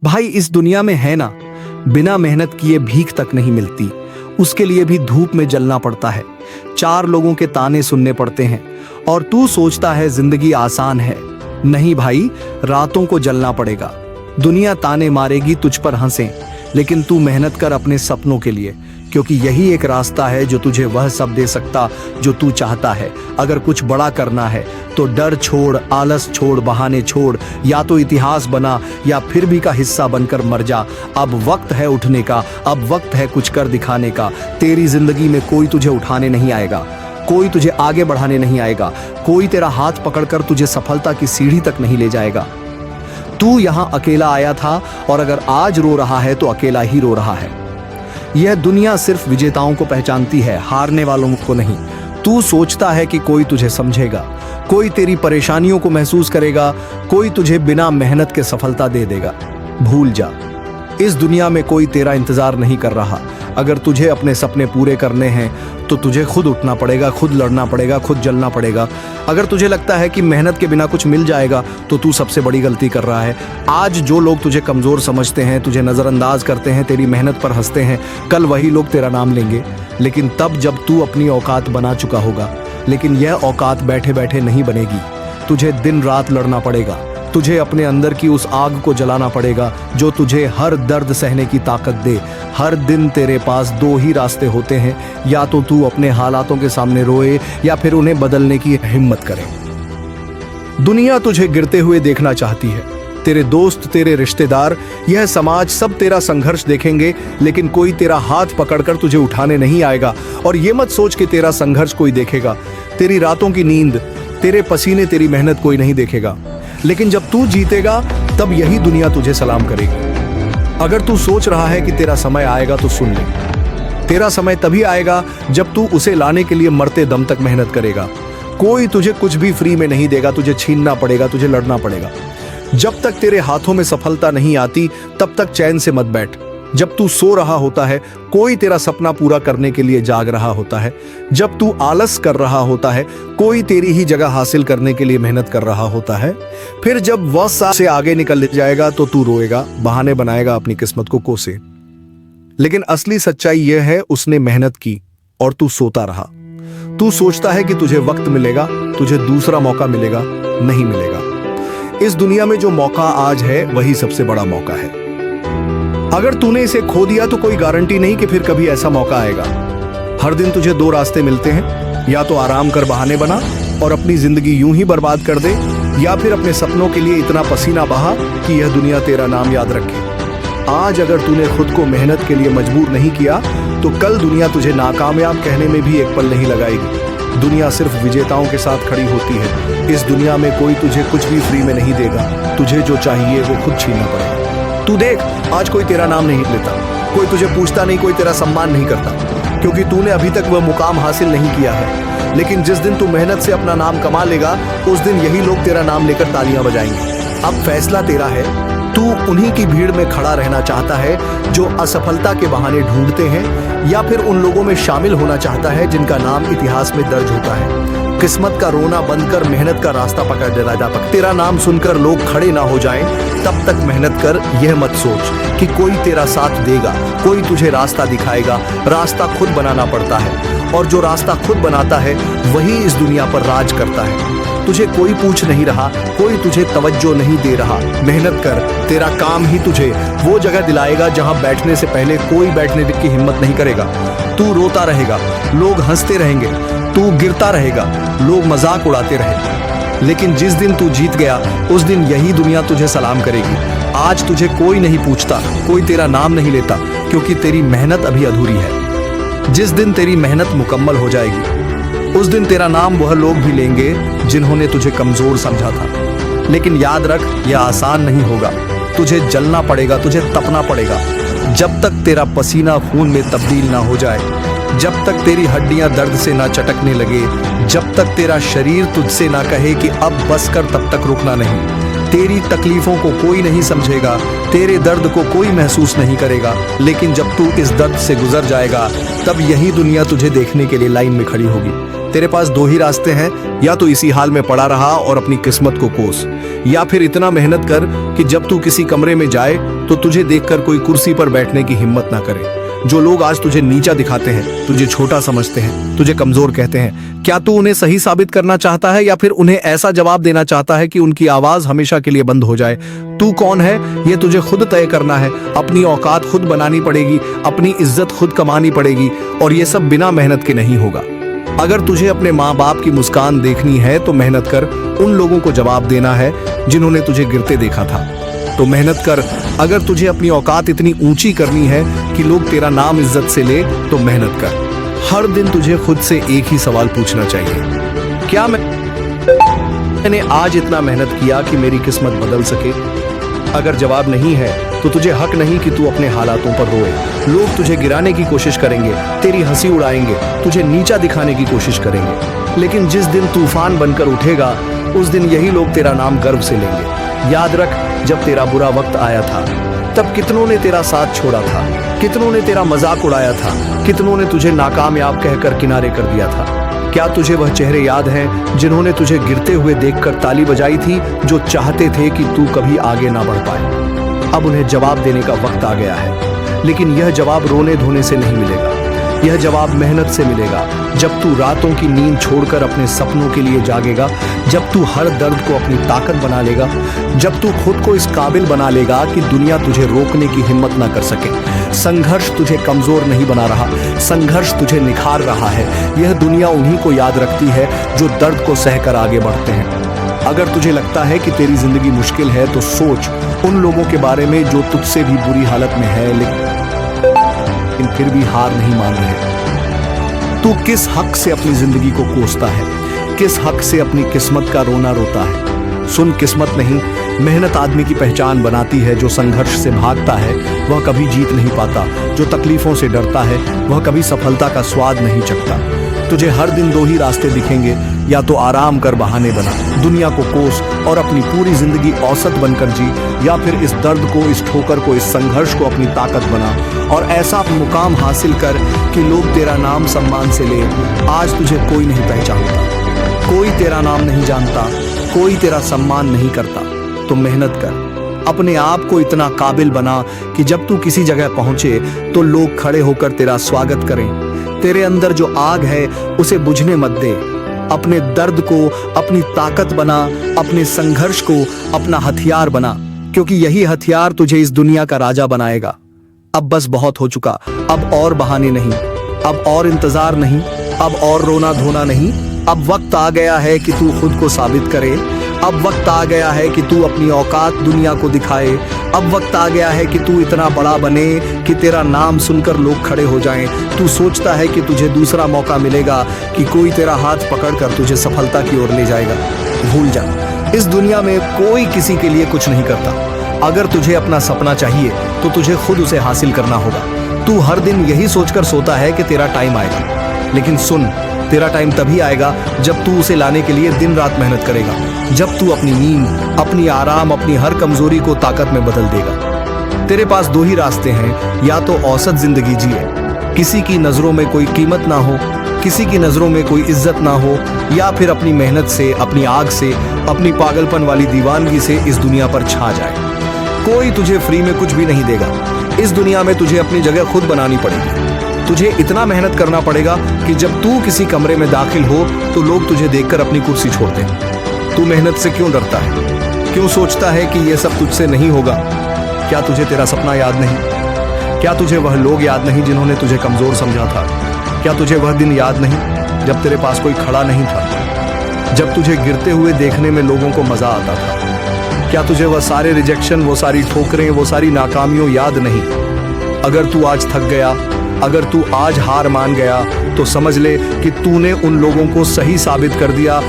भाई इस दुनिया में है ना, बिना मेहनत किए भीख तक नहीं मिलती। उसके लिए भी धूप में जलना पड़ता है, चार लोगों के ताने सुनने पड़ते हैं। और तू सोचता है जिंदगी आसान है। नहीं भाई, रातों को जलना पड़ेगा। दुनिया ताने मारेगी, तुझ पर हंसे, लेकिन तू मेहनत कर अपने सपनों के लिए, क्योंकि यही एक रास्ता है जो तुझे वह सब दे सकता जो तू चाहता है। अगर कुछ बड़ा करना है तो डर छोड़, आलस छोड़, बहाने छोड़, या तो इतिहास बना या फिर भी का हिस्सा बनकर मर जा। अब वक्त है उठने का, अब वक्त है कुछ कर दिखाने का। तेरी जिंदगी में कोई तुझे उठाने नहीं आएगा, कोई तुझे आगे बढ़ाने नहीं आएगा, कोई तेरा हाथ पकड़कर तुझे सफलता की सीढ़ी तक नहीं ले जाएगा। तू यहां अकेला आया था और अगर आज रो रहा है तो अकेला ही रो रहा है। यह दुनिया सिर्फ विजेताओं को पहचानती है, हारने वालों को नहीं। तू सोचता है कि कोई तुझे समझेगा, कोई तेरी परेशानियों को महसूस करेगा, कोई तुझे बिना मेहनत के सफलता दे देगा। भूल जा, इस दुनिया में कोई तेरा इंतजार नहीं कर रहा। अगर तुझे अपने सपने पूरे करने हैं तो तुझे खुद उठना पड़ेगा, खुद लड़ना पड़ेगा, खुद जलना पड़ेगा। अगर तुझे लगता है कि मेहनत के बिना कुछ मिल जाएगा तो तू सबसे बड़ी गलती कर रहा है। आज जो लोग तुझे कमजोर समझते हैं, तुझे नजरअंदाज करते हैं, तेरी मेहनत पर हंसते हैं, कल वही लोग तेरा नाम लेंगे, लेकिन तब जब तू अपनी औकात बना चुका होगा। लेकिन यह औकात बैठे बैठे नहीं बनेगी, तुझे दिन रात लड़ना पड़ेगा। तुझे अपने अंदर की उस आग को जलाना पड़ेगा जो तुझे हर दर्द सहने की ताकत दे। हर दिन तेरे पास दो ही रास्ते होते हैं, या तो तू अपने हालातों के सामने रोए या फिर उन्हें बदलने की हिम्मत करे। दुनिया तुझे गिरते हुए देखना चाहती है। तेरे दोस्त, तेरे रिश्तेदार, यह समाज सब तेरा संघर्ष देखेंगे, लेकिन कोई तेरा हाथ पकड़कर तुझे उठाने नहीं आएगा। और ये मत सोच कि तेरा संघर्ष कोई देखेगा। तेरी रातों की नींद, तेरे पसीने, तेरी मेहनत कोई नहीं देखेगा। लेकिन जब तू जीतेगा तब यही दुनिया तुझे सलाम करेगी। अगर तू सोच रहा है कि तेरा समय आएगा तो सुन ले, तेरा समय तभी आएगा जब तू उसे लाने के लिए मरते दम तक मेहनत करेगा। कोई तुझे कुछ भी फ्री में नहीं देगा, तुझे छीनना पड़ेगा, तुझे लड़ना पड़ेगा। जब तक तेरे हाथों में सफलता नहीं आती तब तक चैन से मत बैठ। जब तू सो रहा होता है कोई तेरा सपना पूरा करने के लिए जाग रहा होता है। जब तू आलस कर रहा होता है कोई तेरी ही जगह हासिल करने के लिए मेहनत कर रहा होता है। फिर जब वह से आगे निकल जाएगा तो तू रोएगा, बहाने बनाएगा, अपनी किस्मत को कोसे। लेकिन असली सच्चाई यह है, उसने मेहनत की और तू सोता रहा। तू सोचता है कि तुझे वक्त मिलेगा, तुझे दूसरा मौका मिलेगा, नहीं मिलेगा। इस दुनिया में जो मौका आज है वही सबसे बड़ा मौका है। अगर तूने इसे खो दिया तो कोई गारंटी नहीं कि फिर कभी ऐसा मौका आएगा। हर दिन तुझे दो रास्ते मिलते हैं, या तो आराम कर बहाने बना और अपनी जिंदगी यूं ही बर्बाद कर दे, या फिर अपने सपनों के लिए इतना पसीना बहा कि यह दुनिया तेरा नाम याद रखे। आज अगर तूने खुद को मेहनत के लिए मजबूर नहीं किया तो कल दुनिया तुझे नाकामयाब कहने में भी एक पल नहीं लगाएगी। दुनिया सिर्फ विजेताओं के साथ खड़ी होती है। इस दुनिया में कोई तुझे कुछ भी फ्री में नहीं देगा, तुझे जो चाहिए वो खुद छीनना पड़ेगा। तू देख, आज कोई तेरा नाम नहीं लेता, कोई तुझे पूछता नहीं, कोई तेरा सम्मान नहीं करता, क्योंकि तूने अभी तक वह मुकाम हासिल नहीं किया है। लेकिन जिस दिन तू मेहनत से अपना नाम कमा लेगा उस दिन यही लोग तेरा नाम लेकर तालियां बजाएंगे। अब फैसला तेरा है, तू उन्हीं की भीड़ में खड़ा रहना चाहता है जो असफलता के बहाने ढूंढते हैं, या फिर उन लोगों में शामिल होना चाहता है जिनका नाम इतिहास में दर्ज होता है। किस्मत का रोना बंद कर मेहनत का रास्ता पकड़ लेना। जब तक तेरा नाम सुनकर लोग खड़े ना हो जाएं, तब तक मेहनत कर। यह मत सोच कि कोई तेरा साथ देगा, कोई तुझे रास्ता दिखाएगा। रास्ता खुद बनाना पड़ता है, और जो रास्ता खुद बनाता है वही इस दुनिया पर राज करता है। तुझे कोई पूछ नहीं रहा, कोई तुझे तवज्जो नहीं दे रहा। मेहनत कर, तेरा काम ही तुझे वो जगह दिलाएगा जहां बैठने से पहले कोई बैठने की हिम्मत नहीं करेगा। तू रोता रहेगा, लोग हंसते रहेंगे, तू गिरता रहेगा, लोग मजाक उड़ाते रहेंगे। लेकिन जिस दिन तू जीत गया उस दिन यही दुनिया तुझे सलाम करेगी। आज तुझे कोई नहीं पूछता, कोई तेरा नाम नहीं लेता, क्योंकि तेरी मेहनत अभी अधूरी है। जिस दिन तेरी मेहनत मुकम्मल हो जाएगी उस दिन तेरा नाम वह लोग भी लेंगे जिन्होंने तुझे कमजोर समझा था। लेकिन याद रख, यह आसान नहीं होगा। तुझे जलना पड़ेगा, तुझे तपना पड़ेगा। जब तक तेरा पसीना खून में तब्दील ना हो जाए, जब तक तेरी हड्डियां दर्द से ना चटकने लगे, जब तक तेरा शरीर तुझसे ना कहे कि अब बस कर, तब तक रुकना नहीं। तेरी तकलीफों को कोई नहीं समझेगा, तेरे दर्द को कोई महसूस नहीं करेगा। लेकिन जब तू इस दर्द से गुजर जाएगा तब यही दुनिया तुझे देखने के लिए लाइन में खड़ी होगी। तेरे पास दो ही रास्ते हैं, या तो इसी हाल में पड़ा रहा और अपनी किस्मत को कोस, या फिर इतना मेहनत कर कि जब तू किसी कमरे में जाए तो तुझे देखकर कोई कुर्सी पर बैठने की हिम्मत ना करे। जो लोग आज तुझे नीचा दिखाते हैं, तुझे छोटा समझते हैं, तुझे कमजोर कहते हैं, क्या तू उन्हें सही साबित करना चाहता है या फिर उन्हें ऐसा जवाब देना चाहता है कि उनकी आवाज हमेशा के लिए बंद हो जाए? तू कौन है ये तुझे खुद तय करना है। अपनी औकात खुद बनानी पड़ेगी, अपनी इज्जत खुद कमानी पड़ेगी, और ये सब बिना मेहनत के नहीं होगा। अगर तुझे अपने माँ बाप की मुस्कान देखनी है तो मेहनत कर। उन लोगों को जवाब देना है जिन्होंने तुझे गिरते देखा था तो मेहनत कर। अगर तुझे अपनी औकात इतनी ऊंची करनी है कि लोग तेरा नाम इज्जत से ले तो मेहनत कर। हर दिन तुझे खुद से एक ही सवाल पूछना चाहिए, क्या मैंने आज इतना मेहनत किया कि मेरी किस्मत बदल सके? अगर जवाब नहीं है तो तुझे हक नहीं कि तू अपने हालातों पर रोए। लोग तुझे गिराने की कोशिश करेंगे, तेरी हंसी उड़ाएंगे, तुझे नीचा दिखाने की कोशिश करेंगे, लेकिन जिस दिन तूफान बनकर उठेगा उस दिन यही लोग तेरा नाम गर्व से लेंगे। याद रख, जब तेरा बुरा वक्त आया था तब कितनों ने तेरा साथ छोड़ा था, कितनों ने तेरा मजाक उड़ाया था, कितनों ने तुझे नाकामयाब कहकर किनारे कर दिया था। क्या तुझे वह चेहरे याद हैं जिन्होंने तुझे गिरते हुए देखकर ताली बजाई थी, जो चाहते थे कि तू कभी आगे ना बढ़ पाए? अब उन्हें जवाब देने का वक्त आ गया है, लेकिन यह जवाब रोने धोने से नहीं मिलेगा। यह जवाब मेहनत से मिलेगा। जब तू रातों की नींद छोड़कर अपने सपनों के लिए जागेगा, जब तू हर दर्द को अपनी ताकत बना लेगा, जब तू खुद को इस काबिल बना लेगा कि दुनिया तुझे रोकने की हिम्मत ना कर सके। संघर्ष तुझे कमजोर नहीं बना रहा, संघर्ष तुझे निखार रहा है। यह दुनिया उन्हीं को याद रखती है जो दर्द को सहकर आगे बढ़ते हैं। अगर तुझे लगता है कि तेरी जिंदगी मुश्किल है तो सोच उन लोगों के बारे में जो तुझसे भी बुरी हालत में है लेकिन फिर भी हार नहीं मान रहे। तू किस हक से अपनी जिंदगी को कोसता है? किस हक से अपनी किस्मत का रोना रोता है? सुन, किस्मत नहीं, मेहनत आदमी की पहचान बनाती है। जो संघर्ष से भागता है वह कभी जीत नहीं पाता, जो तकलीफों से डरता है वह कभी सफलता का स्वाद नहीं चखता। तुझे हर दिन दो ही रास्ते दिखेंगे, या तो आराम कर बहाने बना, दुनिया को कोस और अपनी पूरी जिंदगी औसत बनकर जी, या फिर इस दर्द को, इस ठोकर को, इस संघर्ष को अपनी ताकत बना और ऐसा मुकाम हासिल कर कि लोग तेरा नाम सम्मान से ले। आज तुझे कोई नहीं पहचानता, कोई तेरा नाम नहीं जानता, कोई तेरा सम्मान नहीं करता, तो मेहनत कर। अपने आप को इतना काबिल बना कि जब तू किसी जगह पहुंचे तो लोग खड़े होकर तेरा स्वागत करें। तेरे अंदर जो आग है उसे बुझने मत दे। अपने दर्द को अपनी ताकत बना, अपने संघर्ष को अपना हथियार बना, क्योंकि यही हथियार तुझे इस दुनिया का राजा बनाएगा। अब बस बहुत हो चुका, अब और बहाने नहीं, अब और इंतजार नहीं, अब और रोना धोना नहीं। अब वक्त आ गया है कि तू खुद को साबित करे। अब वक्त आ गया है कि तू अपनी औकात दुनिया को दिखाए। अब वक्त आ गया है कि तू इतना बड़ा बने कि तेरा नाम सुनकर लोग खड़े हो जाएं। तू सोचता है कि तुझे दूसरा मौका मिलेगा, कि कोई तेरा हाथ पकड़कर तुझे सफलता की ओर ले जाएगा। भूल जा, इस दुनिया में कोई किसी के लिए कुछ नहीं करता। अगर तुझे अपना सपना चाहिए तो तुझे खुद उसे हासिल करना होगा। तू हर दिन यही सोचकर सोता है कि तेरा टाइम आएगा, लेकिन सुन, तेरा टाइम तभी आएगा जब तू उसे लाने के लिए दिन रात मेहनत करेगा, जब तू अपनी नींद, अपनी आराम, अपनी हर कमजोरी को ताकत में बदल देगा। तेरे पास दो ही रास्ते हैं, या तो औसत जिंदगी जिए, किसी की नजरों में कोई कीमत ना हो, किसी की नजरों में कोई इज्जत ना हो, या फिर अपनी मेहनत से, अपनी आग से, अपनी पागलपन वाली दीवानगी से इस दुनिया पर छा जाए। कोई तुझे फ्री में कुछ भी नहीं देगा। इस दुनिया में तुझे अपनी जगह खुद बनानी पड़ेगी। तुझे इतना मेहनत करना पड़ेगा कि जब तू किसी कमरे में दाखिल हो तो लोग तुझे देखकर अपनी कुर्सी छोड़ दें। तू मेहनत से क्यों डरता है? क्यों सोचता है कि यह सब तुझसे नहीं होगा? क्या तुझे तेरा सपना याद नहीं? क्या तुझे वह लोग याद नहीं जिन्होंने तुझे कमजोर समझा था? क्या तुझे वह दिन याद नहीं जब तेरे पास कोई खड़ा नहीं था, जब तुझे गिरते हुए देखने में लोगों को मजा आता था? क्या तुझे वह सारे रिजेक्शन, वो सारी ठोकरें, वो सारी नाकामियों याद नहीं? अगर तू आज थक गया, अगर तू आज हार मान गया तो समझ ले कि तूने उन लोगों को सही साबित कर दिया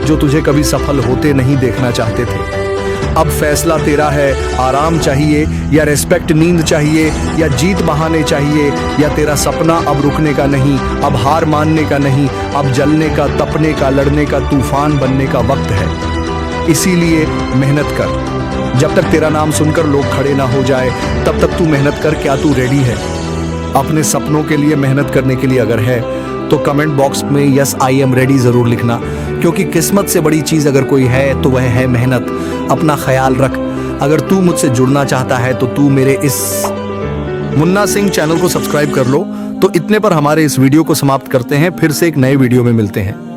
जो तुझे कभी सफल होते नहीं देखना चाहते थे। अब फैसला तेरा है, आराम चाहिए या रिस्पेक्ट, नींद चाहिए या जीत बहाने चाहिए, या तेरा सपना अब रुकने का नहीं, अब हार मानने का नहीं, अब जलने का, तपने का, लड़ने का, तूफान बनने का वक्त है। इसीलिए मेहनत कर। जब तक तेरा नाम सुनकर लोग खड़े ना हो जाए तब तक तू मेहनत कर। क्या तू रेडी है? अपने सपनों के लिए मेहनत करने के लिए अगर है तो कमेंट बॉक्स में यस आई एम रेडी जरूर लिखना, क्योंकि किस्मत से बड़ी चीज अगर कोई है तो वह है मेहनत। अपना ख्याल रख। अगर तू मुझसे जुड़ना चाहता है तो तू मेरे इस मुन्ना सिंह चैनल को सब्सक्राइब कर लो। तो इतने पर हमारे इस वीडियो को समाप्त करते हैं, फिर से एक नए वीडियो में मिलते हैं।